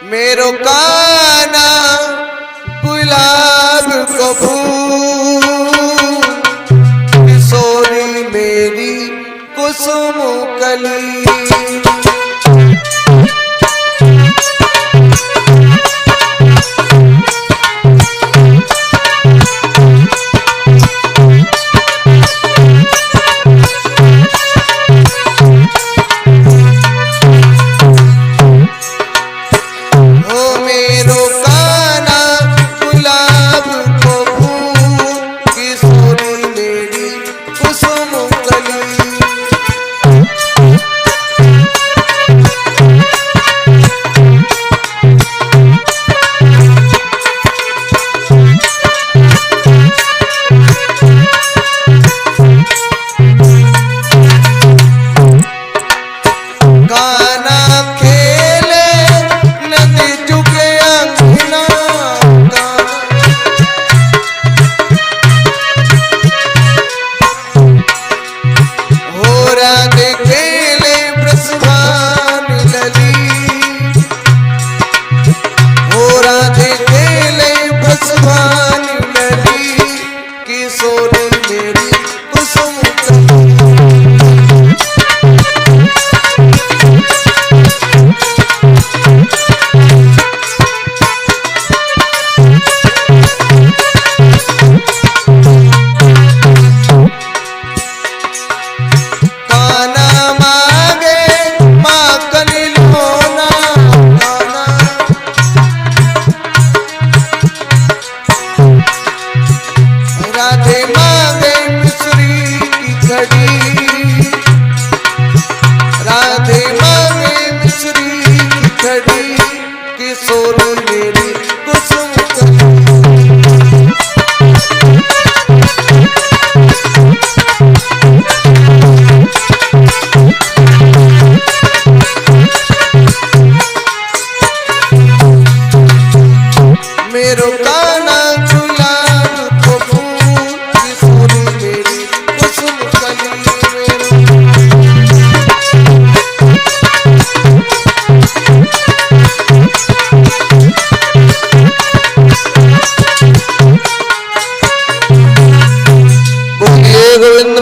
मेरो काना गुलाब को फूल, किशोरी मेरी कुसुम कली।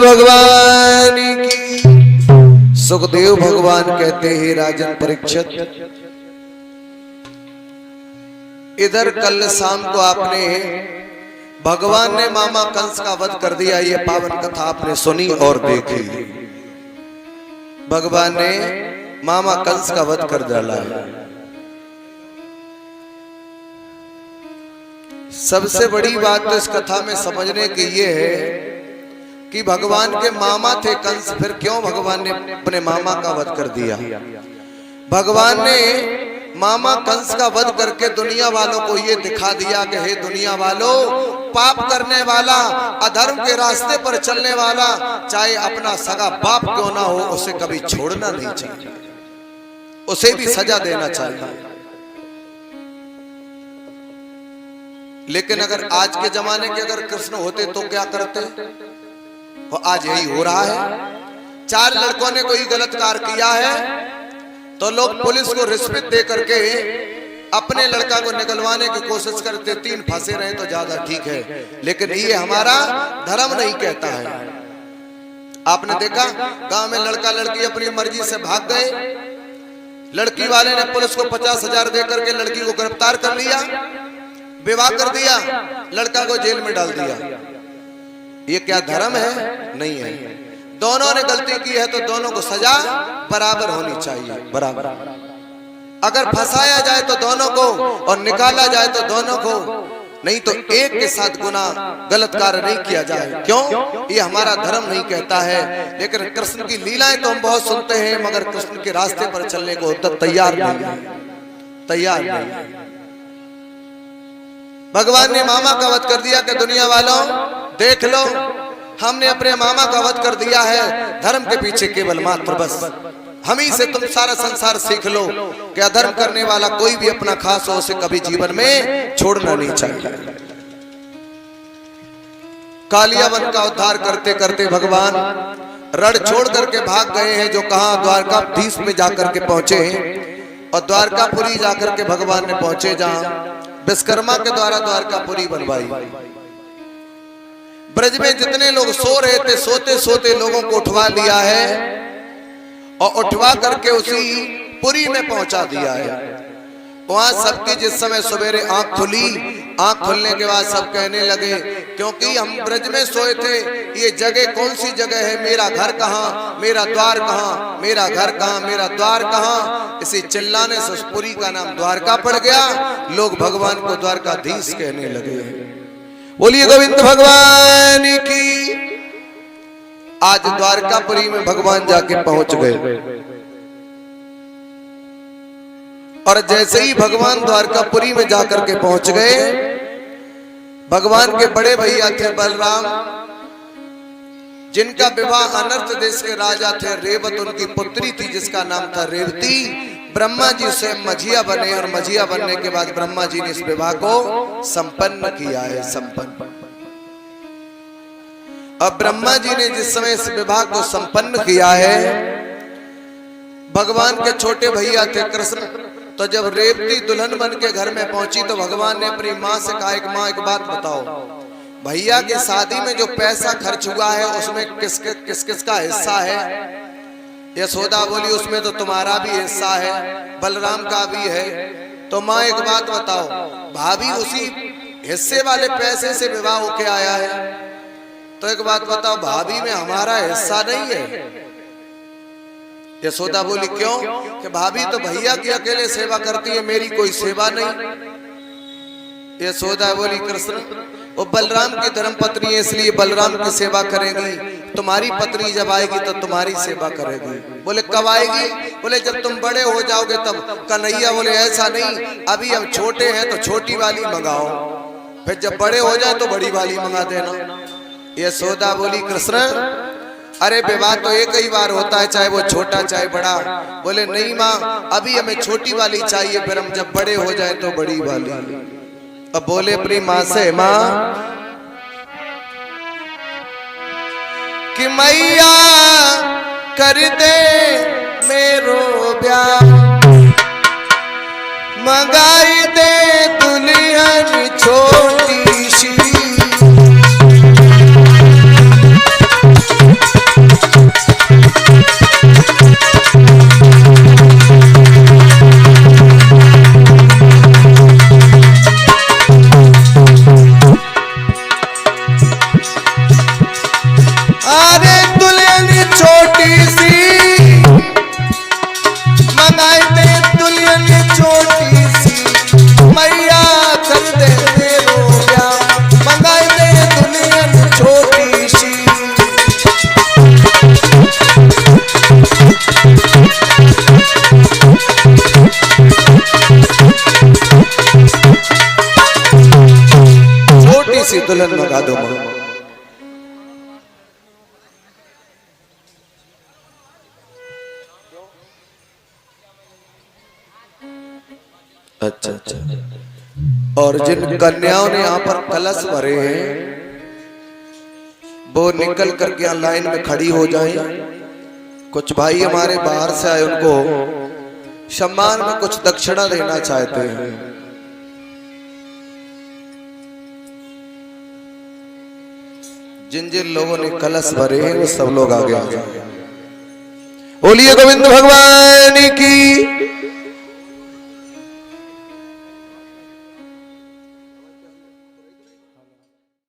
भगवान की। सुखदेव भगवान कहते हैं राजन परीक्षित, इधर कल शाम को आपने भगवान ने मामा कंस का वध कर दिया, ये पावन कथा आपने सुनी और देखी। भगवान ने मामा कंस का वध कर डाला। सबसे बड़ी बात तो इस कथा में समझने की ये है कि भगवान के मामा थे कंस, फिर क्यों भगवान ने अपने मामा का वध कर दिया। भगवान ने मामा कंस का वध करके दुनिया वालों को ये दिखा दिया कि हे दुनिया वालों, पाप करने वाला, अधर्म के रास्ते पर चलने वाला, चाहे अपना सगा बाप क्यों ना हो, उसे कभी छोड़ना नहीं चाहिए, उसे भी सजा देना चाहिए। लेकिन अगर आज के जमाने के अगर कृष्ण होते तो क्या करते? वो आज यही हो रहा है। 4 लड़कों ने कोई गलत कार्य किया है तो लोग पुलिस को रिश्वत दे करके अपने लड़का को निकलवाने की कोशिश करते, 3 फंसे रहे तो ज्यादा ठीक है। लेकिन ये हमारा धर्म नहीं कहता है। आपने देखा गांव में लड़का लड़की अपनी मर्जी से भाग गए, लड़की वाले ने पुलिस को 50,000 दे करके लड़की को गिरफ्तार कर लिया, विवाह कर दिया, लड़का को जेल में डाल दिया। ये क्या धर्म है? नहीं है। दोनों ने गलती की है तो दोनों को सजा बराबर होनी चाहिए, बराबर। अगर फंसाया जाए तो दोनों को और निकाला जाए तो दोनों को, नहीं तो एक के साथ गुनाह गलत कार्य नहीं किया जाए। क्यों? ये हमारा धर्म नहीं कहता है। लेकिन कृष्ण की लीलाएं तो हम बहुत सुनते हैं, मगर कृष्ण के रास्ते पर चलने को तैयार नहीं, तैयार नहीं। भगवान ने मामा का वध कर दिया कि दुनिया वालों देख लो, हमने अपने मामा का वध कर दिया है। धर्म के पीछे केवल मात्र बस हम ही से तुम सारा संसार सीख लो कि अधर्म करने वाला कोई भी अपना खास हो, उसे कभी जीवन में छोड़ना नहीं चाहिए। कालियावन का उद्धार करते करते भगवान रण छोड़ करके भाग गए हैं, जो कहां द्वारकाधीश में जाकर के पहुंचे हैं। और द्वारकापुरी जाकर के भगवान ने पहुंचे जहां विश्वकर्मा के द्वारा द्वारकापुरी बनवाई। ब्रज में जितने लोग सो रहे थे, सोते सोते लोगों को उठवा लिया है और उठवा करके उसी पुरी में पहुंचा दिया है। वहां सबकी जिस समय सवेरे आंख खुली, आंख खुलने के बाद सब कहने लगे क्योंकि हम ब्रज में सोए थे, ये जगह कौन सी जगह है, मेरा घर कहाँ, मेरा द्वार कहाँ, मेरा घर कहाँ, मेरा द्वार कहाँ। इसी चिल्लाने से उस पुरी का नाम द्वारका पड़ गया। लोग भगवान को द्वारकाधीश कहने लगे। बोलिए गोविंद भगवान की। आज द्वारकापुरी में भगवान जाके पहुंच गए और जैसे ही भगवान द्वारकापुरी में जाकर के पहुंच गए, भगवान के बड़े भैया थे बलराम, जिनका विवाह अनर्थ देश के राजा थे रेवत, उनकी पुत्री थी जिसका नाम था रेवती। ब्रह्मा जी से मझिया बने और मझिया बनने के बाद ब्रह्मा जी ने इस विवाह को संपन्न किया है, संपन्न। अब ब्रह्मा जी ने जिस समय इस विवाह को संपन्न किया है, भगवान के छोटे भैया थे कृष्ण, तो जब रेवती दुल्हन बन के घर में पहुंची तो भगवान ने अपनी माँ से कहा, माँ एक बात बताओ, भैया की शादी में जो पैसा खर्च हुआ है उसमें किस किस का हिस्सा है? यशोदा बोली उसमें तो तुम्हारा भी हिस्सा है, बलराम का भी है। तो माँ एक बात बताओ, भाभी उसी हिस्से वाले पैसे से विवाह होके आया है, तो एक बात बताओ भाभी में हमारा हिस्सा नहीं है? यशोदा बोली क्यों? कि भाभी तो भैया की अकेले सेवा करती है, मेरी कोई सेवा नहीं। यशोदा बोली कृष्ण वो बलराम की धर्म पत्नी है, इसलिए बलराम की सेवा करेगी, तुम्हारी पत्नी जब आएगी तो तुम्हारी सेवा करेगी। बोले कब आएगी? बोले जब तुम बड़े हो जाओगे तब। कन्हैया बोले ऐसा नहीं, अभी हम छोटे हैं तो छोटी वाली मंगाओ, फिर जब बड़े हो जाए तो बड़ी वाली मंगा देना। यशोदा बोली कृष्ण अरे विवाह तो एक ही बार होता है, चाहे वो छोटा चाहे बड़ा। बोले नहीं माँ, अभी हमें छोटी वाली चाहिए, फिर हम जब बड़े हो जाए तो बड़ी वाली। अब बोले अपनी माँ से, माँ कि मैया कर दे मेरो ब्याह, मंगाई दे दुल्हन छोटी सी। दुल्हन मंगा दो। अच्छा अच्छा। और जिन कन्याओं ने यहाँ पर कलश भरे हैं वो निकल करके यहाँ लाइन में खड़ी हो जाएं। कुछ भाई हमारे बाहर से आए, उनको सम्मान में कुछ दक्षिणा देना चाहते हैं। जिन जिन लोगों ने कलश भरे हैं वो सब लोग आगे आ जाए। बोलिए गोविंद भगवान की।